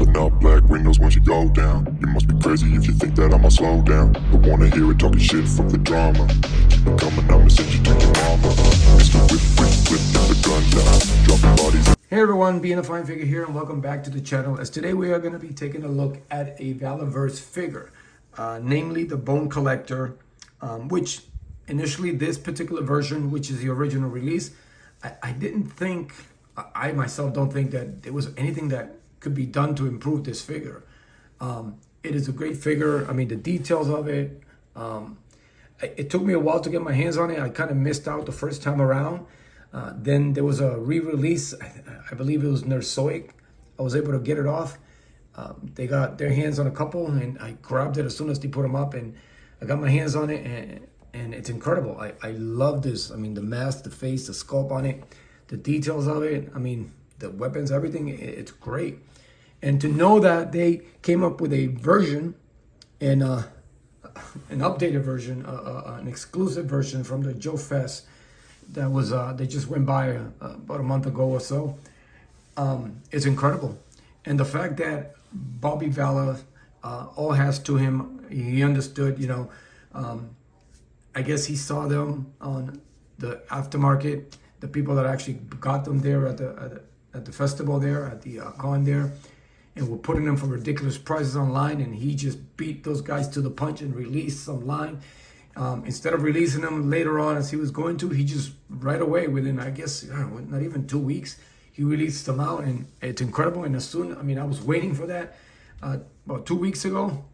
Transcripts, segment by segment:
Pulling up black windows when she go down. You must be crazy if you think that I'ma slow down. Don't wanna hear it talking shit, fuck the drama. Keep it coming, I'ma send you to your mama. Mr. Whip, get the guns out. Dropping bodies. Hey everyone, Being a Fine Figure here, and welcome back to the channel. As today we are going to be taking a look at a Valaverse figure, namely the Bone Collector, which initially this particular version, which is the original release, I didn't think, I myself don't think that there was anything that could be done to improve this figure. It is a great figure. I mean, the details of it, it took me a while to get my hands on it. I kind of missed out the first time around. Then there was a re-release. I believe it was Nersoic. I was able to get it off. They got their hands on a couple, and I grabbed it as soon as they put them up, and I got my hands on it, and it's incredible. I love this. I mean, the mask, the face, the sculpt on it, the details of it. I mean, the weapons, everything. It's great. And to know that they came up with a version and an updated version, an exclusive version from the Joe Fest. That was they just went by about a month ago or so. It's incredible, and the fact that Bobby Vala all has to him, he understood. You know, I guess he saw them on the aftermarket, the people that actually got them there at the festival there at the con there, and were putting them for ridiculous prices online, and he just beat those guys to the punch and released some line. Instead of releasing them later on as he was going to, he just right away within, I guess, I don't know, not even 2 weeks, he released them out, and it's incredible. And as soon, I mean, I was waiting for that about 2 weeks ago.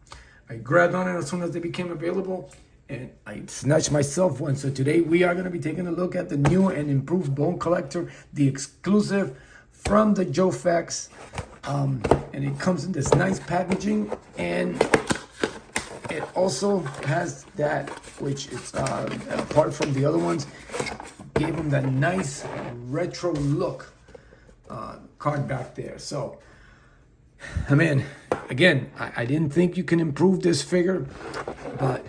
I grabbed on it as soon as they became available, and I snatched myself one. So today we are going to be taking a look at the new and improved Bone Collector, the exclusive from the Joe Fax, and it comes in this nice packaging, and it also has that, which is apart from the other ones, gave them that nice retro look card back there. So, I mean, again, I didn't think you can improve this figure, but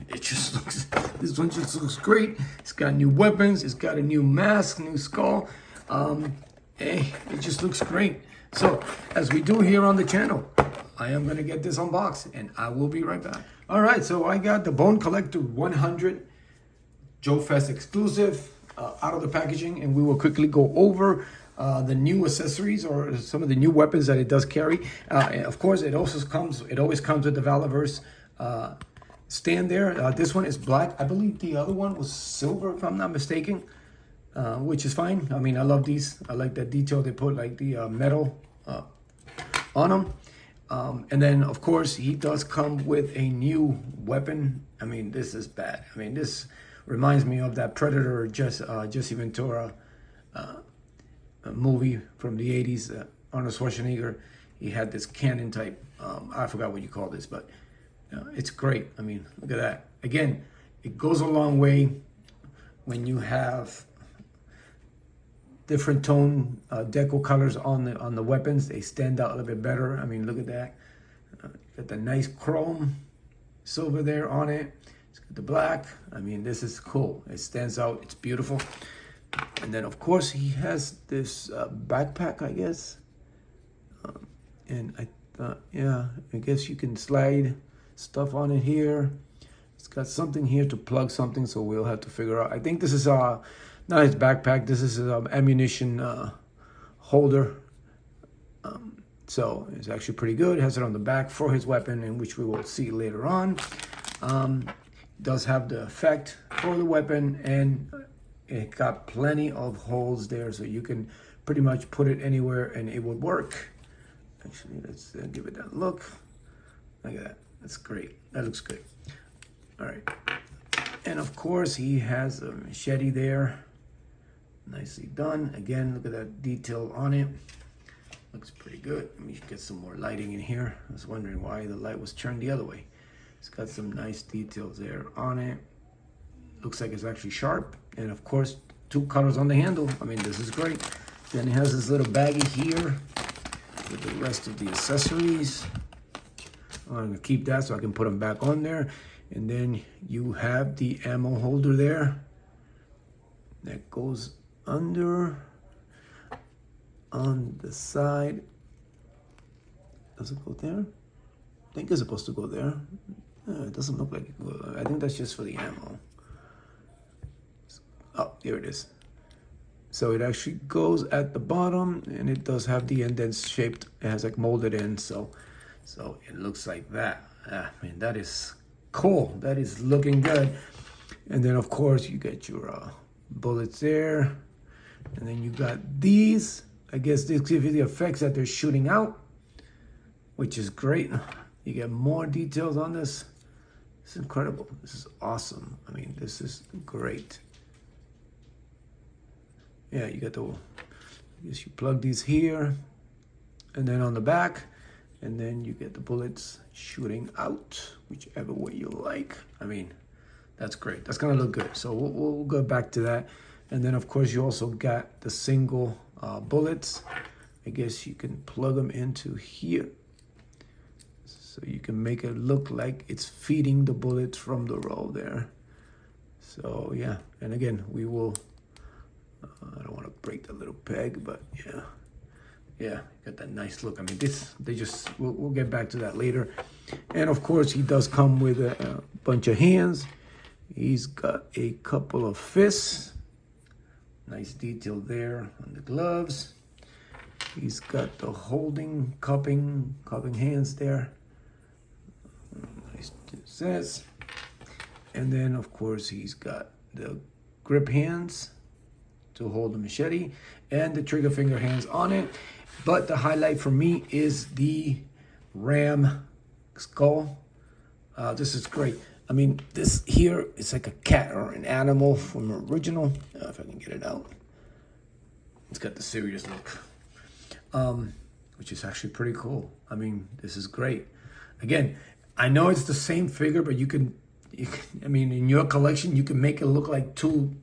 it just looks, this one just looks great. It's got new weapons, it's got a new mask, new skull. Hey, it just looks great. So, as we do here on the channel, I am going to get this unboxed, and I will be right back. All right, so I got the Bone Collector 100 Joe Fest exclusive out of the packaging, and we will quickly go over the new accessories or some of the new weapons that it does carry. And of course, it always comes with the Valaverse stand there. This one is black. I believe the other one was silver, if I'm not mistaken, which is fine. I mean, I love these. I like that detail they put, like the metal on them. And then, of course, he does come with a new weapon. I mean, this is bad. I mean, this reminds me of that Predator Jesse Ventura movie from the 80s. Arnold Schwarzenegger, he had this cannon type. I forgot what you call this, but it's great. I mean, look at that. Again, it goes a long way when you have different tone deco colors on the weapons. They stand out a little bit better. I mean, look at that. Got the nice chrome silver there on it. It's got the black. I mean, this is cool. It stands out. It's beautiful. And then, of course, he has this backpack, I guess. And I thought, yeah, I guess you can slide stuff on it here. It's got something here to plug something, so we'll have to figure out. I think this is not his backpack. This is an ammunition holder. So it's actually pretty good. It has it on the back for his weapon, in which we will see later on. Does have the effect for the weapon, and it got plenty of holes there, so you can pretty much put it anywhere and it would work. Actually, let's give it that look. Look at that. That's great. That looks good. All right. And of course, he has a machete there. Nicely done. Again, look at that detail on it. Looks pretty good. Let me get some more lighting in here. I was wondering why the light was turned the other way. It's got some nice details there on it. Looks like it's actually sharp. And of course, 2 colors on the handle. I mean, this is great. Then it has this little baggie here with the rest of the accessories. I'm gonna keep that so I can put them back on there. And then you have the ammo holder there that goes under on the side Does it go there? I think it's supposed to go there. It doesn't look like it. I think that's just for the ammo. Oh, there it is. So it actually goes at the bottom, and it does have the indents shaped. It has like molded in, so it looks like that. I mean, that is cool. That is looking good. And then of course you get your bullets there, and then you got these. I guess this gives you the effects that they're shooting out, which is great. You get more details on this. It's incredible. This is awesome. I mean, this is great. Yeah, you got the, I guess you plug these here, and then on the back, and then you get the bullets shooting out, whichever way you like. I mean, that's great. That's gonna look good. So we'll go back to that. And then of course you also got the single bullets. I guess you can plug them into here. So you can make it look like it's feeding the bullets from the roll there. So yeah, and again, we will, I don't want to break the little peg, but yeah, got that nice look. I mean, we'll get back to that later. And of course, he does come with a bunch of hands. He's got a couple of fists. Nice detail there on the gloves. He's got the holding, cupping hands there. Nice, it says. And then, of course, he's got the grip hands to hold the machete and the trigger finger hands on it. But the highlight for me is the ram skull. This is great. I mean, this here is like a cat or an animal from the original. If I can get it out. It's got the serious look, which is actually pretty cool. I mean, this is great. Again, I know it's the same figure, but you can, I mean, in your collection, you can make it look like two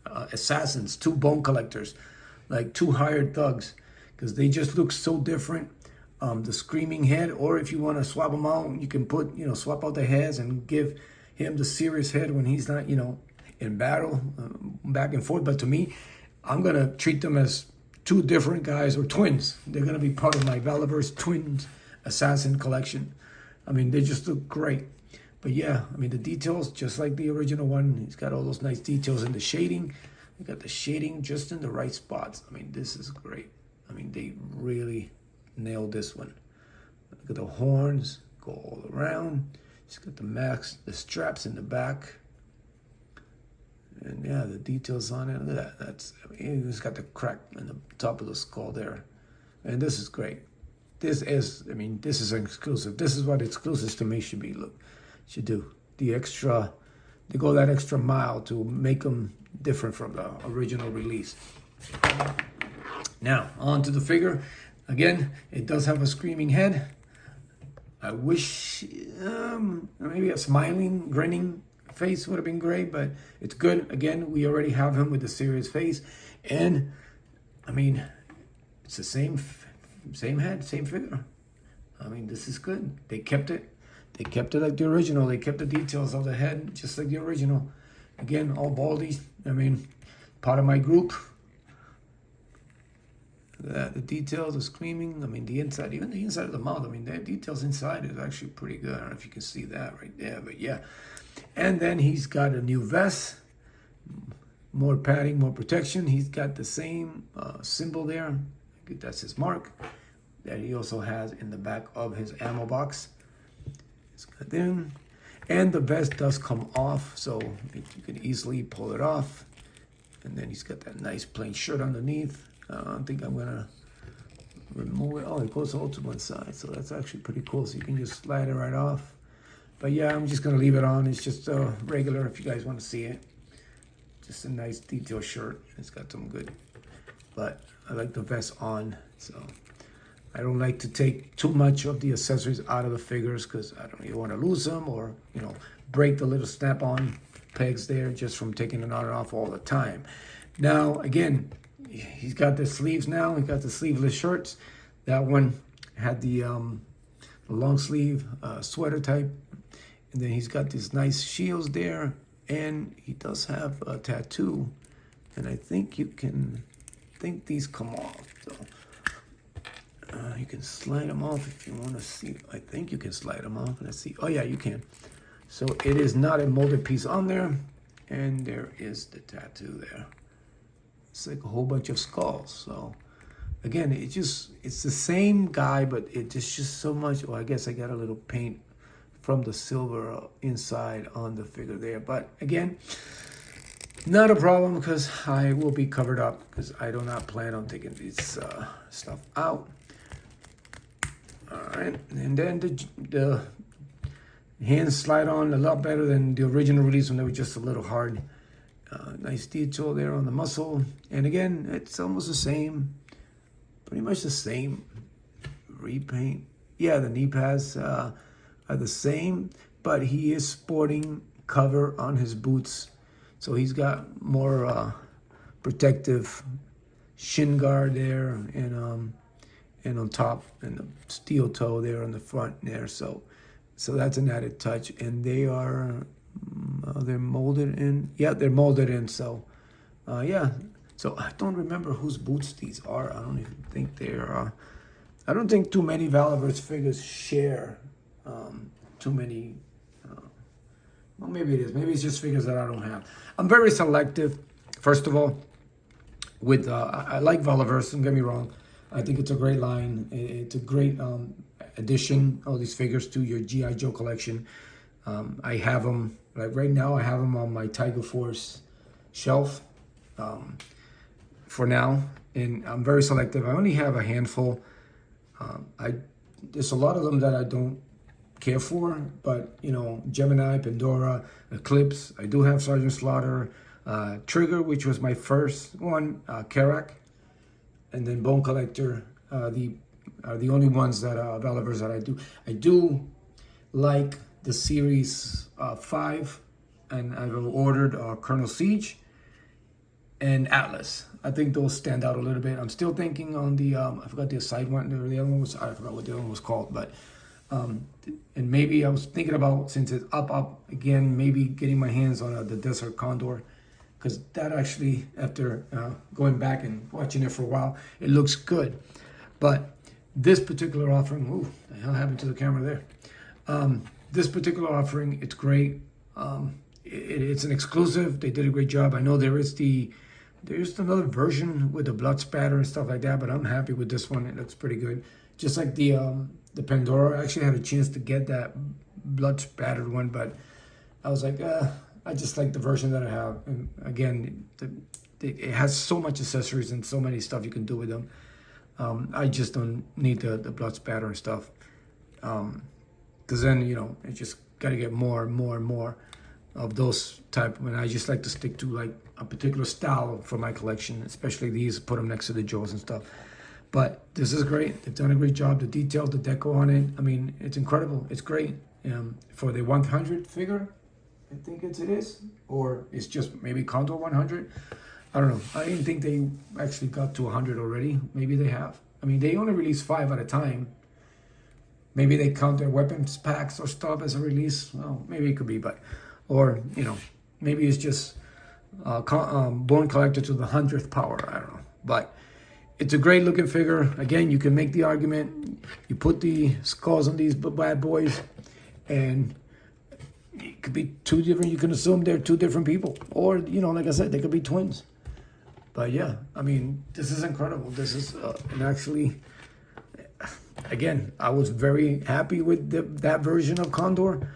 assassins, two bone collectors, like two hired thugs, because they just look so different. The screaming head, or if you want to swap them out, you can put, swap out the heads and give him the serious head when he's not, in battle, back and forth. But to me, I'm going to treat them as two different guys, or twins. They're going to be part of my Valaverse twins assassin collection. I mean, they just look great. But yeah, I mean, the details, just like the original one, he's got all those nice details in the shading. You got the shading just in the right spots. I mean, this is great. I mean, they really nailed this one. Look at the horns, go all around. He's got the max, the straps in the back. And yeah, the details on it, look at that. I mean, he's got the crack in the top of the skull there. And this is great. This is an exclusive. This is what exclusives to me should be. Look, should do. They go that extra mile to make them different from the original release. Now, on to the figure. Again, it does have a screaming head. I wish maybe a smiling, grinning face would have been great, but it's good. Again, we already have him with a serious face. And, I mean, it's the same head, same figure. I mean, this is good. They kept it. They kept it like the original. They kept the details of the head just like the original. Again, all baldy. I mean, part of my group. The details, the screaming, I mean, the inside, even the inside of the mouth, I mean, the details inside is actually pretty good. I don't know if you can see that right there, but yeah. And then he's got a new vest, more padding, more protection. He's got the same symbol there. That's his mark that he also has in the back of his ammo box. It's got them. And the vest does come off, so you can easily pull it off. And then he's got that nice plain shirt underneath. I think I'm gonna remove it. Oh, it goes all to one side, so that's actually pretty cool. So you can just slide it right off. But yeah, I'm just gonna leave it on. It's just regular if you guys want to see it. Just a nice detail shirt. It's got some good, but I like the vest on, so I don't like to take too much of the accessories out of the figures because I don't really want to lose them or break the little snap-on pegs there just from taking it on and off all the time. Now again, he's got the sleeves now. He got the sleeveless shirts. That one had the long sleeve sweater type. And then he's got these nice shields there. And he does have a tattoo. And I think these come off. So can slide them off if you want to see. I think you can slide them off. Let's see. Oh yeah, you can. So it is not a molded piece on there. And there is the tattoo there. It's like a whole bunch of skulls. So again, it's the same guy, but it's just so much. Oh, I guess I got a little paint from the silver inside on the figure there. But again, not a problem because I will be covered up because I do not plan on taking this stuff out. All right, and then the hands slide on a lot better than the original release when they were just a little hard. Nice detail there on the muscle. And again, it's almost the same, pretty much the same repaint. Yeah, the knee pads are the same, but he is sporting cover on his boots. So he's got more protective shin guard there and on top, and the steel toe there on the front there. So that's an added touch. And they are, they're molded in. Yeah, they're molded in. So yeah. So I don't remember whose boots these are. I don't even think they're, I don't think too many Valaverse figures share too many. Well, maybe it is. Maybe it's just figures that I don't have. I'm very selective. First of all, with I like Valaverse. Don't get me wrong. I think it's a great line. It's a great addition. All these figures to your GI Joe collection. I have them like right now. I have them on my Tiger Force shelf for now, and I'm very selective. I only have a handful. There's a lot of them that I don't care for, but you know, Gemini, Pandora, Eclipse. I do have Sergeant Slaughter, Trigger, which was my first one, Karak, and then Bone Collector. The only ones that Valaverse that I do. I do like the series 5, and I've ordered Colonel Siege and Atlas. I think those stand out a little bit. I'm still thinking on the I forgot the side one. The other one was, I forgot what the other one was called, but. And maybe I was thinking about, since it's up again, maybe getting my hands on the Desert Condor, because that actually, after going back and watching it for a while, it looks good. But this particular offering, ooh, the hell happened to the camera there? This particular offering, it's great. It's an exclusive. They did a great job. I know there's another version with the blood spatter and stuff like that, but I'm happy with this one. It looks pretty good. Just like the Pandora. I actually had a chance to get that blood spattered one, but I was like, I just like the version that I have. And again, it has so much accessories and so many stuff you can do with them. I just don't need the blood spatter and stuff. Because then, you know, I just got to get more and more and more of those type. And I just like to stick to like a particular style for my collection, especially these, put them next to the Joes and stuff. But this is great. They've done a great job. The detail, the deco on it. I mean, it's incredible. It's great. For the 100 figure, I think it is. Or it's just maybe Condor 100. I don't know. I didn't think they actually got to 100 already. Maybe they have. I mean, they only release 5 at a time. Maybe they count their weapons packs or stuff as a release. Well, maybe it could be, but, or, you know, maybe it's just Bone Collector to the 100th power. I don't know. But it's a great looking figure. Again, you can make the argument. You put the skulls on these bad boys, and it could be two different. You can assume they're two different people, or you know, like I said, they could be twins. But yeah, I mean, this is incredible. This is and actually, again, I was very happy with that version of Condor,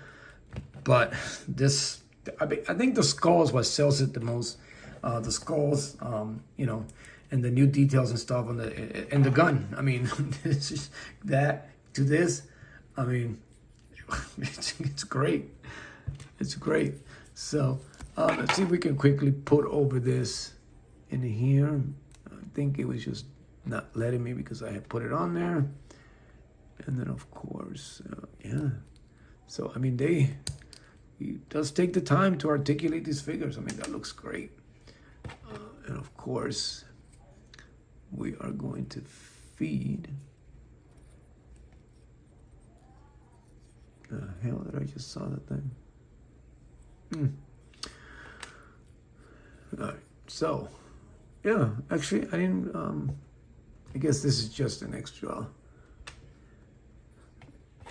but this, I think the skulls what sells it the most. The skulls, you know. And the new details and stuff on the gun. I mean, it's just that to this. I mean, it's great. It's great. So let's see if we can quickly put over this in here. I think it was just not letting me because I had put it on there. And then of course, yeah. So I mean, it does take the time to articulate these figures. I mean, that looks great. And of course, we are going to feed. The hell did I just saw that thing? All right, so yeah, actually I didn't. I guess this is just an extra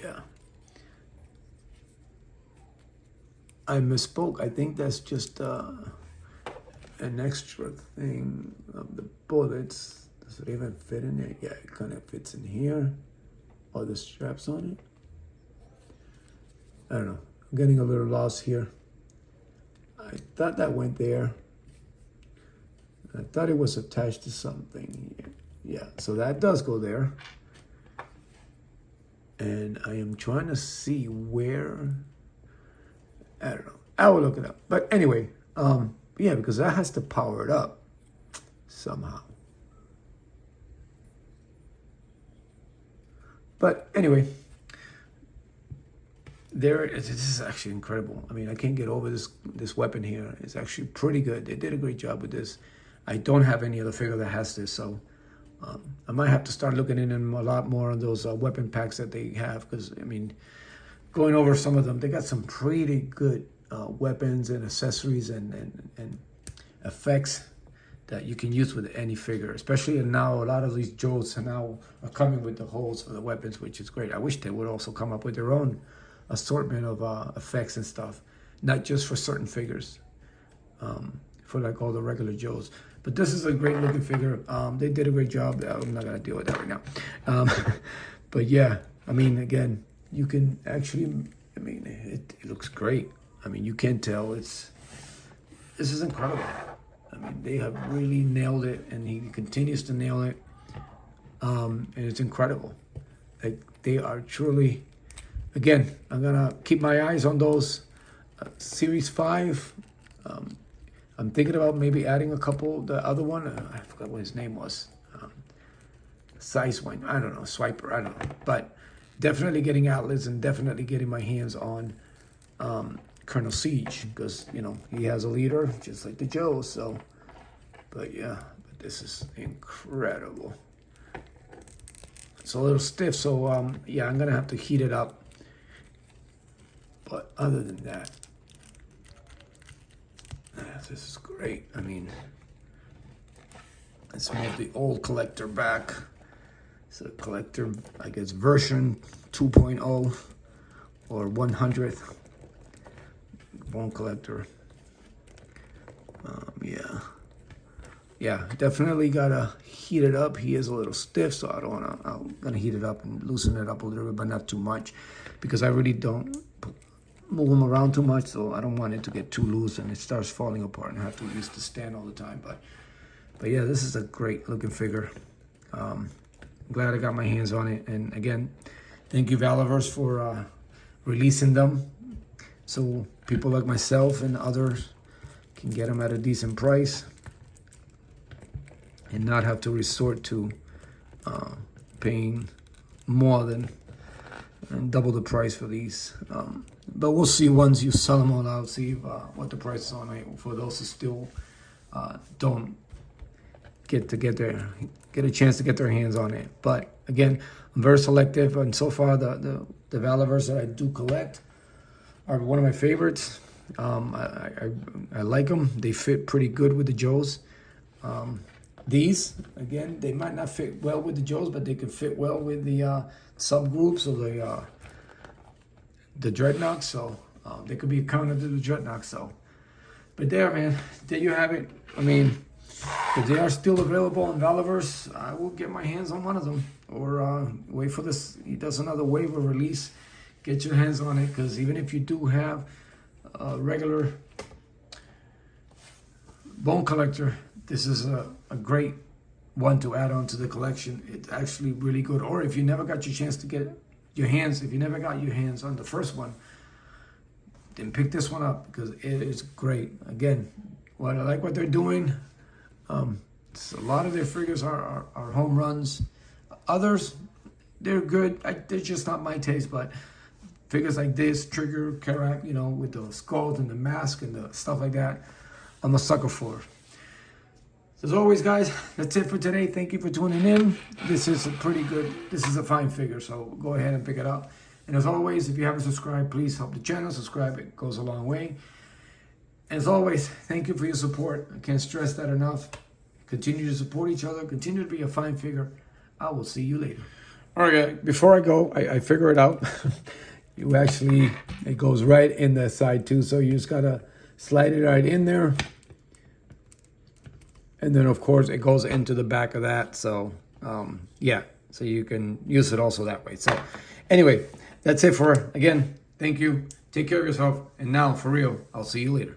Yeah. I misspoke. I think that's just an extra thing of the bullets. Does it even fit in there? Yeah, it kind of fits in here. All the straps on it. I don't know. I'm getting a little lost here. I thought that went there. I thought it was attached to something. Yeah, so that does go there. And I am trying to see where. I don't know. I will look it up. But anyway, yeah, because that has to power it up somehow. But anyway, this is actually incredible. I mean, I can't get over this weapon here. It's actually pretty good. They did a great job with this. I don't have any other figure that has this, so I might have to start looking in them a lot more on those weapon packs that they have, because I mean, going over some of them, they got some pretty good weapons and accessories and effects that you can use with any figure. Especially now, a lot of these Joes are coming with the holes for the weapons, which is great. I wish they would also come up with their own assortment of effects and stuff, not just for certain figures, for like all the regular Joes. But this is a great looking figure. They did a great job. I'm not gonna deal with that right now. But yeah, I mean, again, you can actually, I mean, it looks great. I mean, you can tell this is incredible. I mean, they have really nailed it, and he continues to nail it. And it's incredible. Like, they are truly, again, I'm gonna keep my eyes on those Series 5. I'm thinking about maybe adding a couple. The other one, I forgot what his name was. Size one, I don't know, Swiper, I don't know. But definitely getting Atlas and definitely getting my hands on Colonel Siege, because, you know, he has a leader just like the Joe. So, but yeah, but this is incredible. It's a little stiff, so yeah, I'm gonna have to heat it up. But other than that, this is great. I mean, let's move the old collector back. It's a collector, I guess, version 2.0 or 100th bone collector. Yeah, definitely gotta heat it up. He is a little stiff, so I'm gonna heat it up and loosen it up a little bit, but not too much, because I really don't move him around too much, so I don't want it to get too loose and it starts falling apart and have to use the stand all the time. But yeah, this is a great looking figure. I'm glad I got my hands on it. And again, thank you, Valaverse, for releasing them, so people like myself and others can get them at a decent price and not have to resort to paying more than and double the price for these. But we'll see once you sell them all out, see what the price is on it for those who still don't get a chance to get their hands on it. But again, I'm very selective, and so far the Valaverse that I do collect are one of my favorites. I like them. They fit pretty good with the Joes. These, again, they might not fit well with the Joes, but they can fit well with the subgroups of the Dreadnoughts. So they could be a counter to the Dreadnoughts. So, but there, man, there you have it. I mean, if they are still available on Valaverse, I will get my hands on one of them, or wait for this. He does another wave of release. Get your hands on it, because even if you do have a regular bone collector, this is a great one to add on to the collection. It's actually really good. Or if you never got your chance to get your hands, if you never got your hands on the first one, then pick this one up, because it is great. Again, what I like what they're doing. A lot of their figures are home runs. Others, they're good. They're just not my taste, but figures like this, Trigger, Karak, you know, with the skulls and the mask and the stuff like that, I'm a sucker for. As always, guys, that's it for today. Thank you for tuning in. This is a fine figure, so go ahead and pick it up. And as always, if you haven't subscribed, please help the channel. Subscribe, it goes a long way. As always, thank you for your support. I can't stress that enough. Continue to support each other. Continue to be a fine figure. I will see you later. All right, before I go, I figure it out. You actually, it goes right in the side too. So you just gotta slide it right in there. And then of course it goes into the back of that. So yeah, so you can use it also that way. So anyway, that's it for, again, thank you. Take care of yourself. And now for real, I'll see you later.